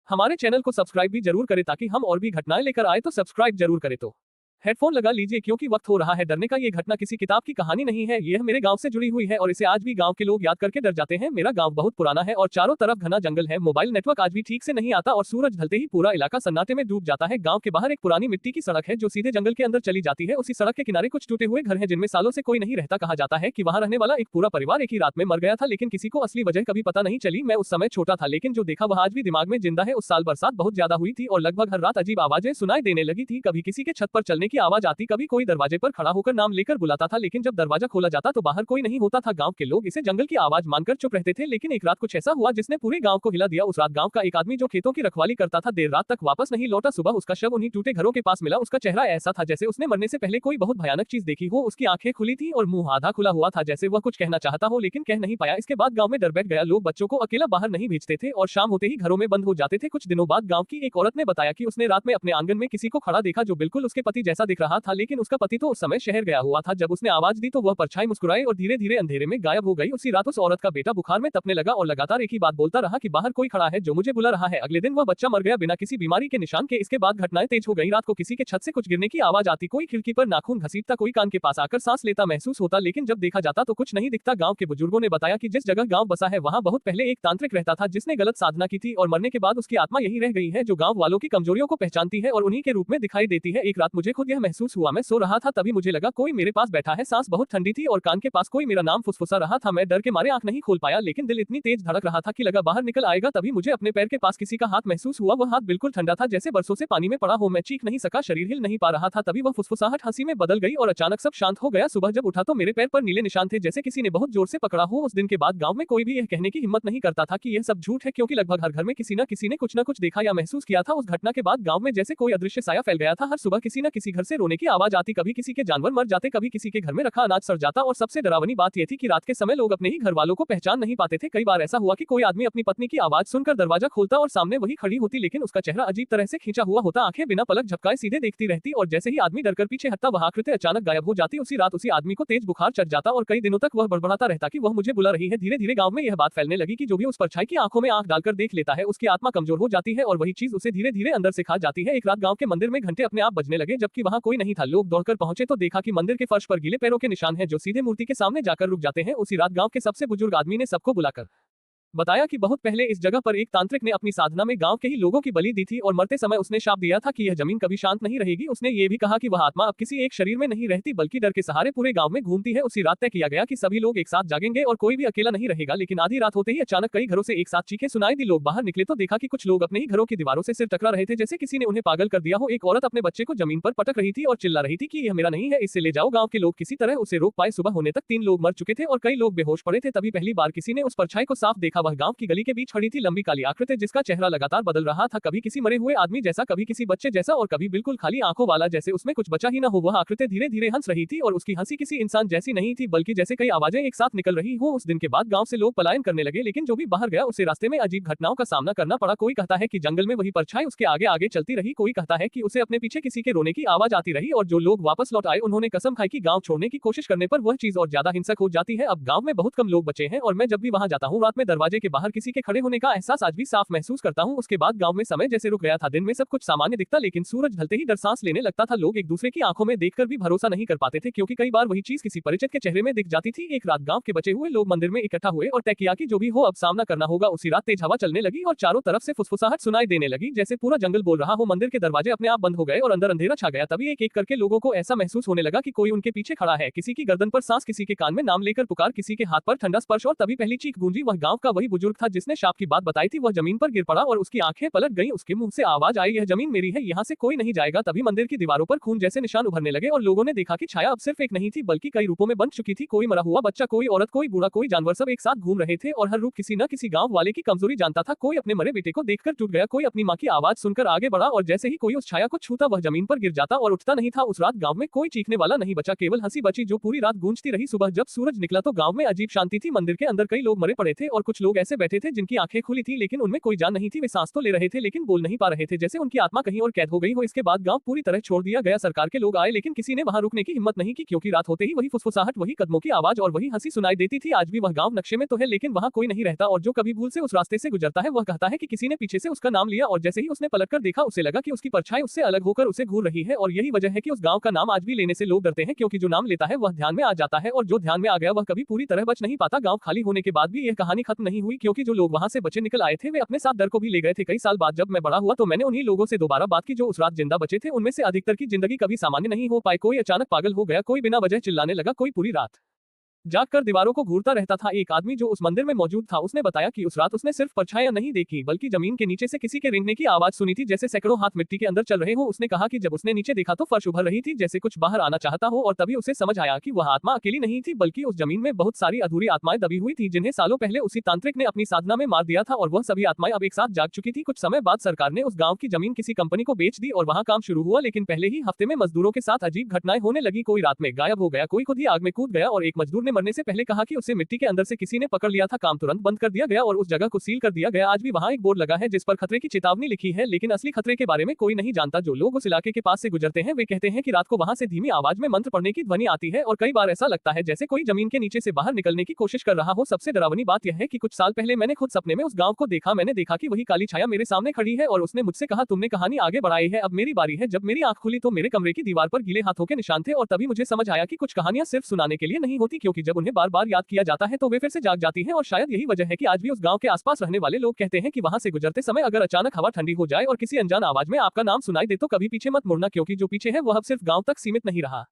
हमारे चैनल को सब्सक्राइब भी जरूर करें ताकि हम और भी घटनाएं लेकर आए तो सब्सक्राइब जरूर करें। तो हेडफोन लगा लीजिए क्योंकि वक्त हो रहा है डरने का। ये घटना किसी किताब की कहानी नहीं है, यह मेरे गांव से जुड़ी हुई है और इसे आज भी गांव के लोग याद करके डर जाते हैं। मेरा गांव बहुत पुराना है और चारों तरफ घना जंगल है। मोबाइल नेटवर्क आज भी ठीक से नहीं आता और सूरज ढलते ही पूरा इलाका सन्नाटे में डूब जाता है। गांव के बाहर एक पुरानी मिट्टी की सड़क है जो सीधे जंगल के अंदर चली जाती है। उसी सड़क के किनारे कुछ टूटे हुए घर हैं जिनमें सालों से कोई नहीं रहता। कहा जाता है कि वहां रहने वाला एक पूरा परिवार एक ही रात में मर गया था, लेकिन किसी को असली वजह कभी पता नहीं चली। मैं उस समय छोटा था, लेकिन जो देखा वह आज भी दिमाग में जिंदा है। उस साल बरसात बहुत ज्यादा हुई थी और लगभग हर रात अजीब आवाजें सुनाई देने लगी थी। कभी किसी के छत पर चलने की आवाज आती, कभी कोई दरवाजे पर खड़ा होकर नाम लेकर बुलाता था, लेकिन जब दरवाजा खोला जाता तो बाहर कोई नहीं होता था। गांव के लोग इसे जंगल की आवाज मानकर चुप रहते थे, लेकिन एक रात कुछ ऐसा हुआ जिसने पूरे गांव को हिला दिया। उस रात गांव का एक आदमी जो खेतों की रखवाली करता था देर रात तक वापस नहीं लौटा। सुबह उसका शव उन्हीं टूटे घरों के पास मिला। उसका चेहरा ऐसा था जैसे उसने मरने से पहले कोई बहुत भयानक चीज देखी हो। उसकी आंखें खुली थी और मुंह आधा खुला हुआ था, जैसे वह कुछ कहना चाहता हो लेकिन कह नहीं पाया। इसके बाद गांव में डर बैठ गया। लोग बच्चों को अकेला बाहर नहीं भेजते थे और शाम होते ही घरों में बंद हो जाते थे। कुछ दिनों बाद गांव की एक औरत ने बताया कि उसने रात में अपने आंगन में किसी को खड़ा देखा जो बिल्कुल उसके पति जैसा दिख रहा था, लेकिन उसका पति तो उस समय शहर गया हुआ था। जब उसने आवाज दी तो वह परछाई मुस्कुराई और धीरे धीरे अंधेरे में गायब हो गई। उसी रात उस औरत का बेटा बुखार में तपने लगा और लगातार एक ही बात बोलता रहा कि बाहर कोई खड़ा है जो मुझे बुला रहा है। अगले दिन वह बच्चा मर गया बिना किसी बीमारी के निशान के। इसके बाद घटनाएं तेज हो गई। रात को किसी के छत से कुछ गिरने की आवाज आती, कोई खिड़की पर नाखून घसीटता, कोई कान के पास आकर सांस लेता महसूस होता, लेकिन जब देखा जाता तो कुछ नहीं दिखता। गांव के बुजुर्गों ने बताया कि जिस जगह गांव बसा है वहां बहुत पहले एक तांत्रिक रहता था जिसने गलत साधना की थी और मरने के बाद उसकी आत्मा यही रह गई है जो गांव वालों की कमजोरियों को पहचानती है और उन्हीं के रूप में दिखाई देती है। एक रात मुझे खुद यह महसूस हुआ। मैं सो रहा था, तभी मुझे लगा कोई मेरे पास बैठा है। सांस बहुत ठंडी थी और कान के पास कोई मेरा नाम फुसफुसा रहा था। मैं डर के मारे आंख नहीं खोल पाया, लेकिन दिल इतनी तेज धड़क रहा था कि लगा बाहर निकल आएगा। तभी मुझे अपने पैर के पास किसी का हाथ महसूस हुआ। वह हाथ बिल्कुल ठंडा था जैसे बरसों से पानी में पड़ा हो। मैं चीख नहीं सका, शरीर हिल नहीं पा रहा था। तभी वह फुसफुसाहट हंसी में बदल गई और अचानक सब शांत हो गया। सुबह जब उठा तो मेरे पैर पर नीले निशान थे जैसे किसी ने बहुत जोर से पकड़ा हो। उस दिन के बाद गांव में कोई भी यह कहने की हिम्मत नहीं करता था कि यह सब झूठ है, क्योंकि लगभग हर घर में किसी न किसी ने कुछ न कुछ देखा या महसूस किया था। उस घटना के बाद गांव में जैसे कोई अदृश्य साया फैल गया था। हर सुबह किसी न किसी घर से रोने की आवाज आती, कभी किसी के जानवर मर जाते, कभी किसी के घर में रखा अनाज सड़ जाता और सबसे डरावनी बात यह थी कि रात के समय लोग अपने ही घर वालों को पहचान नहीं पाते थे। कई बार ऐसा हुआ कि कोई आदमी अपनी पत्नी की आवाज सुनकर दरवाजा खोलता और सामने वही खड़ी होती, लेकिन उसका चेहरा अजीब तरह से खींचा हुआ होता, आंखें बिना पलक झपकाए सीधे देखती रहती और जैसे ही आदमी डरकर पीछे हटता वह आकृति अचानक गायब हो जाती। उसी रात उसी आदमी को तेज बुखार चढ़ जाता और कई दिनों तक वह बड़बड़ाता रहता कि वह मुझे बुला रही है। धीरे धीरे गांव में यह बात फैलने लगी कि जो भी उस परछाई की आंखों में आंख डालकर देख लेता है उसकी आत्मा कमजोर हो जाती है और वही चीज उसे धीरे धीरे अंदर से खा जाती है। एक रात गांव के मंदिर में घंटे अपने आप बजने लगे जबकि वहां कोई नहीं था। लोग दौड़कर पहुंचे तो देखा कि मंदिर के फर्श पर गीले पैरों के निशान हैं जो सीधे मूर्ति के सामने जाकर रुक जाते हैं। उसी रात गांव के सबसे बुजुर्ग आदमी ने सबको बुलाकर बताया कि बहुत पहले इस जगह पर एक तांत्रिक ने अपनी साधना में गांव के ही लोगों की बलि दी थी और मरते समय उसने शाप दिया था कि यह जमीन कभी शांत नहीं रहेगी। उसने ये भी कहा कि वह आत्मा अब किसी एक शरीर में नहीं रहती बल्कि डर के सहारे पूरे गांव में घूमती है। उसी रात तय किया गया कि सभी लोग एक साथ जागेंगे और कोई भी अकेला नहीं रहेगा, लेकिन आधी रात होते ही अचानक कई घरों से एक साथ चीखें सुनाई दी। लोग बाहर निकले तो देखा कि कुछ लोग अपने ही घरों की दीवारों से सिर टकरा रहे थे जैसे किसी ने उन्हें पागल कर दिया हो। एक औरत अपने बच्चे को जमीन पर पटक रही थी और चिल्ला रही थी कि यह मेरा नहीं है, इससे ले जाओ। गांव के लोग किसी तरह उसे रोक पाए। सुबह होने तक 3 लोग मर चुके थे और कई लोग बेहोश पड़े थे। तभी पहली बार किसी ने उस परछाई को साफ देखा। वह गांव की गली के बीच खड़ी थी, लंबी काली आकृति जिसका चेहरा लगातार बदल रहा था, कभी किसी मरे हुए आदमी जैसा, कभी किसी बच्चे जैसा और कभी बिल्कुल खाली आंखों वाला जैसे उसमें कुछ बचा ही न हो। वह आकृति धीरे धीरे हंस रही थी और उसकी हंसी किसी इंसान जैसी नहीं थी बल्कि जैसे कई आवाजें एक साथ निकल रही हो। उस दिन के बाद गांव से लोग पलायन करने लगे, लेकिन जो भी बाहर गया उसे रास्ते में अजीब घटनाओं का सामना करना पड़ा। कोई कहता है कि जंगल में वही परछाई उसके आगे आगे चलती रही, कोई कहता है कि उसे अपने पीछे किसी के रोने की आवाज आती रही और जो लोग वापस लौट आए उन्होंने कसम खाई कि गांव छोड़ने की कोशिश करने पर वह चीज और ज्यादा हिंसक हो जाती है। अब गांव में बहुत कम लोग बचे हैं और मैं जब भी वहां जाता हूँ रात में दरवाजे के बाहर किसी के खड़े होने का एहसास आज भी साफ महसूस करता हूँ। उसके बाद गांव में समय जैसे रुक गया था। दिन में सब कुछ सामान्य दिखता, लेकिन सूरज ढलते ही डर सांस लेने लगता था। लोग एक दूसरे की आंखों में देखकर भी भरोसा नहीं कर पाते थे क्योंकि कई बार वही चीज किसी परिचित के चेहरे में दिख जाती थी। एक रात गांव के बचे हुए लोग मंदिर में इकट्ठा हुए और तय किया कि जो भी हो अब सामना करना होगा। उसी रात तेज हवा चलने लगी और चारों तरफ से फुसफुसाहट सुनाई देने लगी जैसे पूरा जंगल बोल रहा हो। मंदिर के दरवाजे अपने आप बंद हो गए और अंदर अंधेरा छा गया। तभी एक एक करके लोगों को ऐसा महसूस होने लगा कि कोई उनके पीछे खड़ा है। किसी की गर्दन पर सांस, किसी के कान में नाम लेकर पुकार, किसी के हाथ पर ठंडा स्पर्श और तभी पहली चीख गूंजी। वह गांव का वही बुजुर्ग था जिसने शाप की बात बताई थी। वह जमीन पर गिर पड़ा और उसकी आंखें पलट गईं। उसके मुंह से आवाज आई, यह जमीन मेरी है, यहाँ से कोई नहीं जाएगा। तभी मंदिर की दीवारों पर खून जैसे निशान उभरने लगे और लोगों ने देखा कि छाया अब सिर्फ एक नहीं थी बल्कि कई रूपों में बन चुकी थी। कोई मरा हुआ बच्चा, कोई औरत, कोई बूढ़ा, कोई जानवर, सब एक साथ घूम रहे थे और हर रूप किसी न किसी गांव वाले की कमजोरी जानता था। कोई अपने मरे बेटे को देखकर टूट गया, कोई अपनी मां की आवाज सुनकर आगे बढ़ा और जैसे ही कोई उस छाया को छूता वह जमीन पर गिर जाता और उठता नहीं था। उस रात गांव में कोई चीखने वाला नहीं बचा, केवल हंसी बची जो पूरी रात गूंजती रही। सुबह जब सूरज निकला तो गांव में अजीब शांति थी। मंदिर के अंदर कई लोग मरे पड़े थे और कुछ लोग ऐसे बैठे थे जिनकी आंखें खुली थी लेकिन उनमें कोई जान नहीं थी। वे सांस तो ले रहे थे लेकिन बोल नहीं पा रहे थे, जैसे उनकी आत्मा कहीं और कैद हो गई हो। इसके बाद गांव पूरी तरह छोड़ दिया गया। सरकार के लोग आए लेकिन किसी ने वहां रुकने की हिम्मत नहीं की, क्योंकि रात होते ही वही फुसफुसाहट, वही कदमों की आवाज और वही हंसी सुनाई देती थी। आज भी वह गांव नक्शे में तो है लेकिन वहां कोई नहीं रहता, और जो कभी भूल से उस रास्ते से गुजरता है वह कहता है कि किसी ने पीछे से उसका नाम लिया और जैसे ही उसने पलटकर देखा उसे लगा कि उसकी परछाई उससे अलग होकर उसे घूर रही है। और यही वजह है कि उस गांव का नाम आज भी लेने से लोग डरते हैं, क्योंकि जो नाम लेता है वह ध्यान में आ जाता है और जो ध्यान में आ गया वह कभी पूरी तरह बच नहीं पाता। गांव खाली होने के बाद भी यह कहानी खत्म नहीं हुई, क्योंकि जो लोग वहां से बचे निकल आए थे वे अपने साथ डर को भी ले गए थे। कई साल बाद जब मैं बड़ा हुआ तो मैंने उन्हीं लोगों से दोबारा बात की जो उस रात जिंदा बचे थे। उनमें से अधिकतर की जिंदगी कभी सामान्य नहीं हो पाई। कोई अचानक पागल हो गया, कोई बिना वजह चिल्लाने लगा, कोई पूरी रात जागकर दीवारों को घूरता रहता था। एक आदमी जो उस मंदिर में मौजूद था उसने बताया कि उस रात उसने सिर्फ परछाइयां नहीं देखी बल्कि जमीन के नीचे से किसी के रेंगने की आवाज सुनी थी, जैसे सैकड़ों हाथ मिट्टी के अंदर चल रहे हो। उसने कहा कि जब उसने नीचे देखा तो फर्श उभर रही थी, जैसे कुछ बाहर आना चाहता हो, और तभी उसे समझ आया कि वह आत्मा अकेली नहीं थी बल्कि उस जमीन में बहुत सारी अधूरी आत्माएं दबी हुई थी, जिन्हें सालों पहले उसी तांत्रिक ने अपनी साधना में मार दिया था, और वह सभी आत्माएं अब एक साथ जाग चुकी थी। कुछ समय बाद सरकार ने उस गांव की जमीन किसी कंपनी को बेच दी और वहां काम शुरू हुआ, लेकिन पहले ही हफ्ते में मजदूरों के साथ अजीब घटनाएं होने लगी। कोई रात में गायब हो गया, कोई खुद ही आग में कूद गया, और एक मजदूर ने मरने से पहले कहा कि उसे मिट्टी के अंदर से किसी ने पकड़ लिया था। काम तुरंत बंद कर दिया गया और उस जगह को सील कर दिया गया। आज भी वहां एक बोर्ड लगा है जिस पर खतरे की चेतावनी लिखी है, लेकिन असली खतरे के बारे में कोई नहीं जानता। जो लोग उस इलाके के पास से गुजरते हैं वे कहते हैं कि रात को वहां से धीमी आवाज में मंत्र पढ़ने की ध्वनि आती है और कई बार ऐसा लगता है जैसे कोई जमीन के नीचे से बाहर निकलने की कोशिश कर रहा हो। सबसे डरावनी बात यह है कि कुछ साल पहले मैंने खुद सपने में उस गांव को देखा। मैंने देखा कि वही काली छाया मेरे सामने खड़ी है और उसने मुझसे कहा, तुमने कहानी आगे बढ़ाई है, अब मेरी बारी है। जब मेरी आंख खुली तो मेरे कमरे की दीवार पर गीले हाथों के निशान थे, और तभी मुझे समझ आया कि कुछ कहानियां सिर्फ सुनाने के लिए नहीं होती, क्योंकि जब उन्हें बार बार याद किया जाता है तो वे फिर से जाग जाती हैं। और शायद यही वजह है कि आज भी उस गांव के आसपास रहने वाले लोग कहते हैं कि वहां से गुजरते समय अगर अचानक हवा ठंडी हो जाए और किसी अनजान आवाज में आपका नाम सुनाई दे तो कभी पीछे मत मुड़ना, क्योंकि जो पीछे है वह अब सिर्फ गांव तक सीमित नहीं रहा।